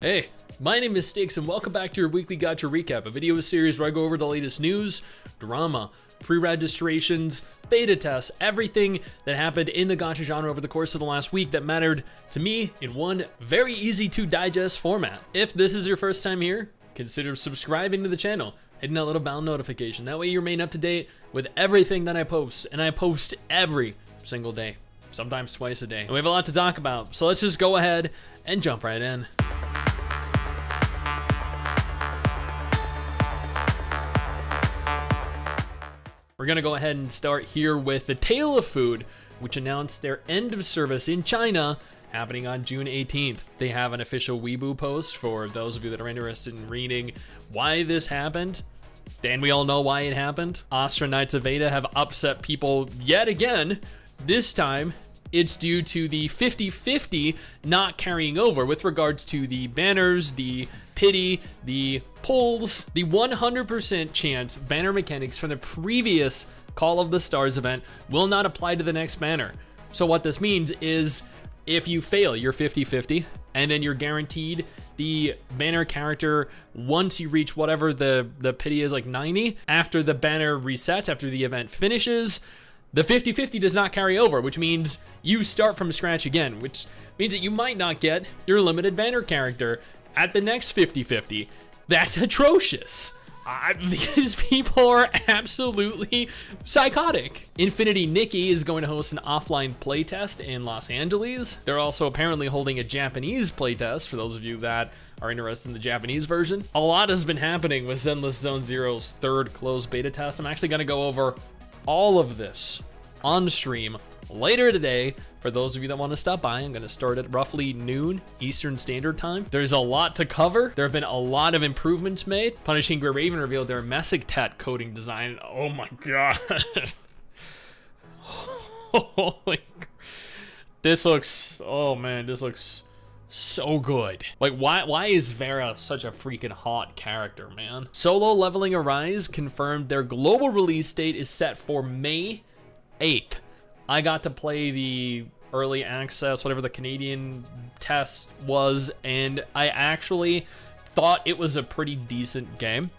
Hey, my name is Stix and welcome back to your weekly Gacha recap, a video series where I go over the latest news, drama, pre-registrations, beta tests, everything that happened in the Gacha genre over the course of the last week that mattered to me in one very easy to digest format. If this is your first time here, consider subscribing to the channel, hitting that little bell notification. That way you remain up to date with everything that I post, and I post every single day, sometimes twice a day. And we have a lot to talk about, so let's just go ahead and jump right in. We're gonna go ahead and start here with the Tale of Food, which announced their end of service in China happening on June 18th. They have an official Weibo post for those of you that are interested in reading why this happened. And we all know why it happened. Arknights of Veda have upset people yet again. This time, it's due to the 50-50 not carrying over with regards to the banners, the pity, the pulls, the 100% chance banner mechanics from the previous Call of the Stars event will not apply to the next banner. So what this means is if you fail your 50-50 and then you're guaranteed the banner character once you reach whatever the pity is, like 90, after the banner resets, after the event finishes, the 50-50 does not carry over, which means you start from scratch again, which means that you might not get your limited banner character at the next 50-50. That's atrocious. These people are absolutely psychotic. Infinity Nikke is going to host an offline playtest in Los Angeles. They're also apparently holding a Japanese playtest for those of you that are interested in the Japanese version. A lot has been happening with Zenless Zone Zero's third closed beta test. I'm actually going to go over all of this on stream later today. For those of you that want to stop by, I'm going to start at roughly noon Eastern Standard Time. There's a lot to cover. There have been a lot of improvements made. Punishing Grey Raven revealed their Messic-Tat coding design. Oh my god. Holy, this looks, oh man, this looks so good. Like, why is Vera such a freaking hot character, man? Solo Leveling Arise confirmed their global release date is set for May 8th. I got to play the early access, whatever the Canadian test was, and I actually thought it was a pretty decent game.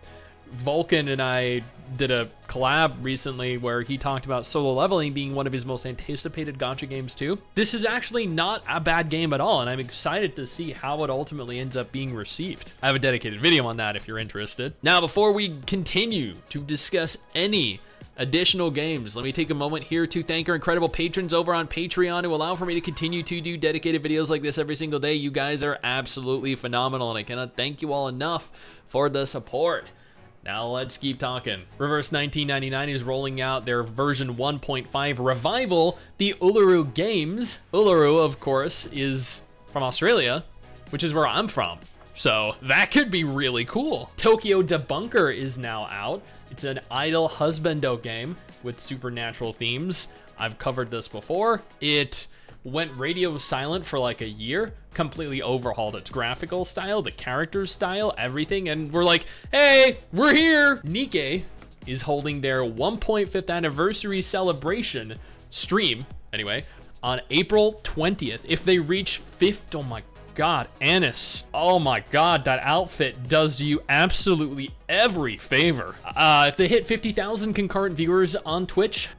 Vulcan and I did a collab recently where he talked about Solo Leveling being one of his most anticipated Gacha games too. This is actually not a bad game at all, and I'm excited to see how it ultimately ends up being received. I have a dedicated video on that if you're interested. Now, before we continue to discuss any additional games, let me take a moment here to thank our incredible patrons over on Patreon who allow for me to continue to do dedicated videos like this every single day. You guys are absolutely phenomenal, and I cannot thank you all enough for the support. Now let's keep talking. Reverse 1999 is rolling out their version 1.5 revival, the Uluru Games. Uluru, of course, is from Australia, which is where I'm from. So that could be really cool. Tokyo Debunker is now out. It's an idle husbando game with supernatural themes. I've covered this before. It went radio silent for like a year, completely overhauled its graphical style, the character style, everything, and we're like, hey, we're here. Nikke is holding their 1.5th anniversary celebration stream, anyway, on April 20th. If they reach 5th, oh my god, Annis, oh my god, that outfit does you absolutely every favor. If they hit 50,000 concurrent viewers on Twitch,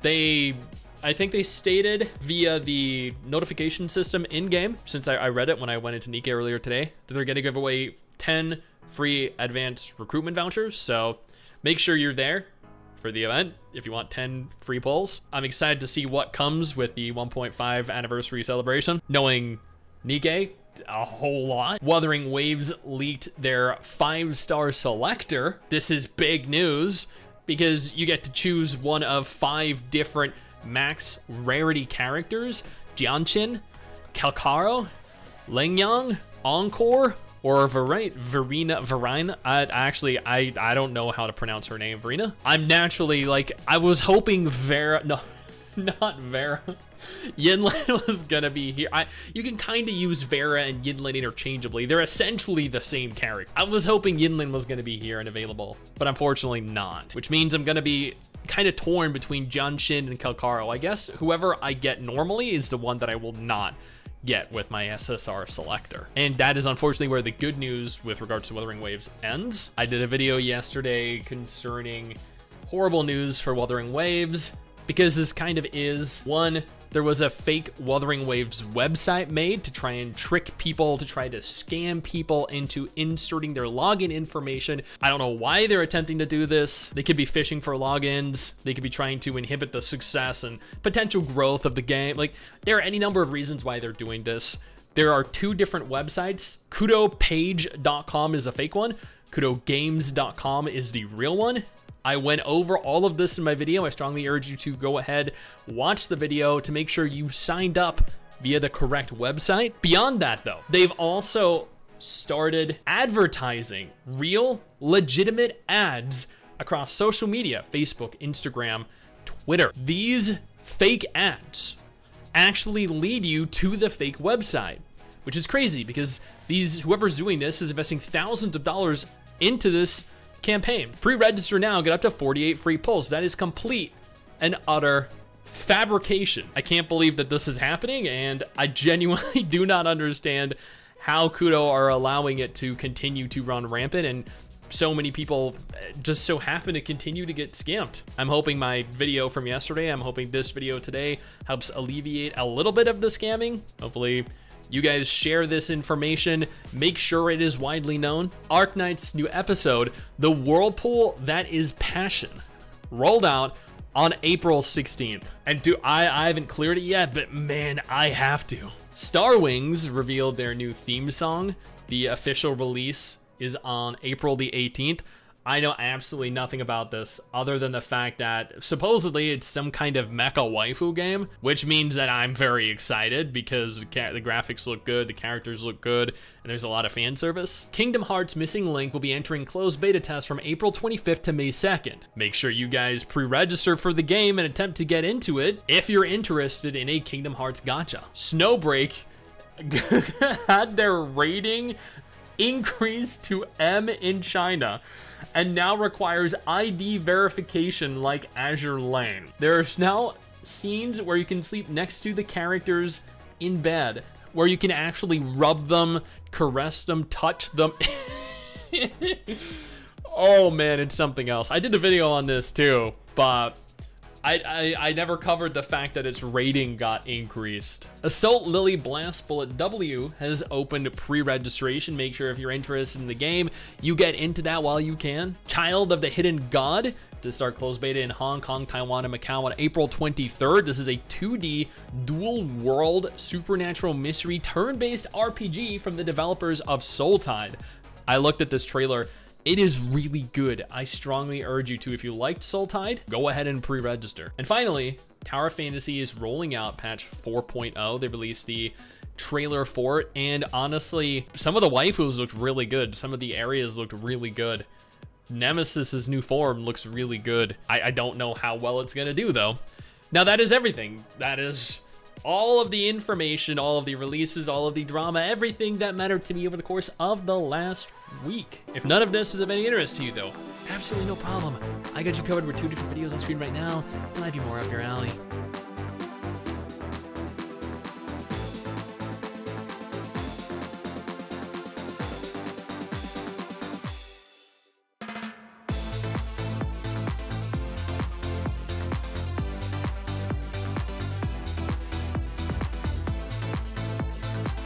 I think they stated via the notification system in-game, since I read it when I went into Nikke earlier today, that they're gonna give away 10 free advanced recruitment vouchers. So make sure you're there for the event if you want 10 free pulls. I'm excited to see what comes with the 1.5 anniversary celebration. Knowing Nikke a whole lot. Wuthering Waves leaked their 5-star selector. This is big news because you get to choose one of 5 different max rarity characters: Genshin, Calcaro, Lengyang, Encore, or Verina. I don't know how to pronounce her name. Verina. I'm naturally like, I was hoping Vera, no, not Vera. Yinlin was gonna be here. You can kind of use Vera and Yinlin interchangeably. They're essentially the same character. I was hoping Yinlin was gonna be here and available, but unfortunately not, which means I'm gonna be kind of torn between Genshin and Calcaro. I guess whoever I get normally is the one that I will not get with my SSR selector. And that is unfortunately where the good news with regards to Wuthering Waves ends. I did a video yesterday concerning horrible news for Wuthering Waves, because this kind of is. One, there was a fake Wuthering Waves website made to try and trick people, to try to scam people into inserting their login information. I don't know why they're attempting to do this. They could be phishing for logins. They could be trying to inhibit the success and potential growth of the game. Like, there are any number of reasons why they're doing this. There are two different websites. Kudopage.com is a fake one. Kudogames.com is the real one. I went over all of this in my video. I strongly urge you to go ahead, watch the video to make sure you signed up via the correct website. Beyond that though, they've also started advertising real, legitimate ads across social media, Facebook, Instagram, Twitter. These fake ads actually lead you to the fake website, which is crazy because whoever's doing this is investing thousands of dollars into this campaign. Pre-register now, get up to 48 free pulls. That is complete and utter fabrication. I can't believe that this is happening, and I genuinely do not understand how Kudo are allowing it to continue to run rampant, and so many people just so happen to continue to get scammed. I'm hoping my video from yesterday, I'm hoping this video today helps alleviate a little bit of the scamming. Hopefully you guys share this information, make sure it is widely known. Arknights' new episode, The Whirlpool That Is Passion, rolled out on April 16th. And I haven't cleared it yet, but man, I have to. Star Wings revealed their new theme song. The official release is on April the 18th. I know absolutely nothing about this other than the fact that supposedly it's some kind of mecha waifu game, which means that I'm very excited because the graphics look good, the characters look good, and there's a lot of fan service. Kingdom Hearts Missing Link will be entering closed beta tests from April 25th to May 2nd. Make sure you guys pre-register for the game and attempt to get into it if you're interested in a Kingdom Hearts gacha. Snowbreak had their rating increased to M in China and now requires ID verification like Azure Lane. There's now scenes where you can sleep next to the characters in bed, where you can actually rub them, caress them, touch them. Oh man, it's something else. I did a video on this too, but I never covered the fact that its rating got increased. Assault Lily Blast Bullet W has opened pre-registration. Make sure if you're interested in the game, you get into that while you can. Child of the Hidden God to start closed beta in Hong Kong, Taiwan, and Macau on April 23rd. This is a 2D dual world supernatural mystery turn-based RPG from the developers of Soul Tide. I looked at this trailer. It is really good. I strongly urge you to, if you liked Soul Tide, go ahead and pre-register. And finally, Tower Fantasy is rolling out patch 4.0. They released the trailer for it, and honestly, some of the waifus looked really good. Some of the areas looked really good. Nemesis's new form looks really good. I don't know how well it's gonna do though. Now that is everything. That is all of the information, all of the releases, all of the drama, everything that mattered to me over the course of the last week. If none of this is of any interest to you though, absolutely no problem. I got you covered with 2 different videos on screen right now. Might be more up your alley.